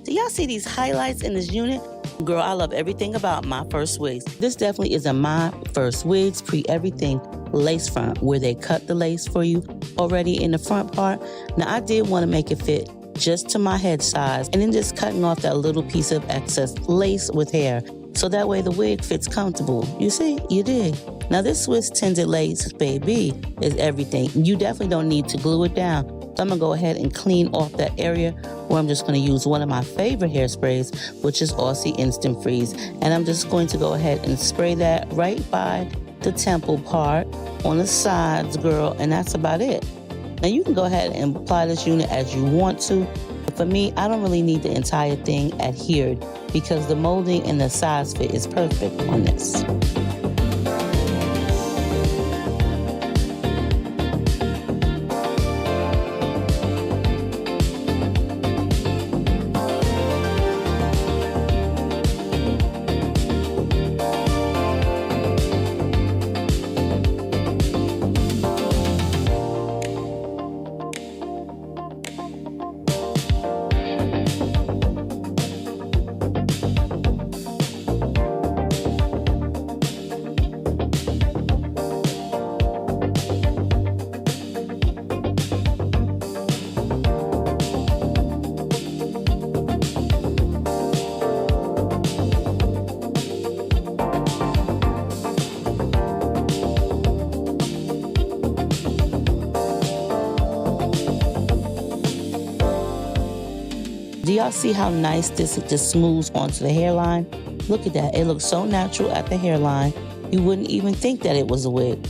Do y'all see these highlights in this unit? Girl, I love everything about Myfirstwigs. This definitely is a Myfirstwigs pre-everything lace front where they cut the lace for you already in the front part. Now I did want to make it fit just to my head size and then just cutting off that little piece of excess lace with hair so that way the wig fits comfortable. You see, you dig. Now this Swiss tinted lace, baby, is everything. You definitely don't need to glue it down. So I'm gonna go ahead and clean off that area where I'm just gonna use one of my favorite hairsprays, which is 𝐷𝐸 Instant Freeze. And I'm just going to go ahead and spray that right by the temple part on the sides, girl, and that's about it. Now you can go ahead and apply this unit as you want to. But for me, I don't really need the entire thing adhered because the molding and the size fit is perfect on this. Do y'all see how nice this just smooths onto the hairline? Look at that, it looks so natural at the hairline. You wouldn't even think that it was a wig.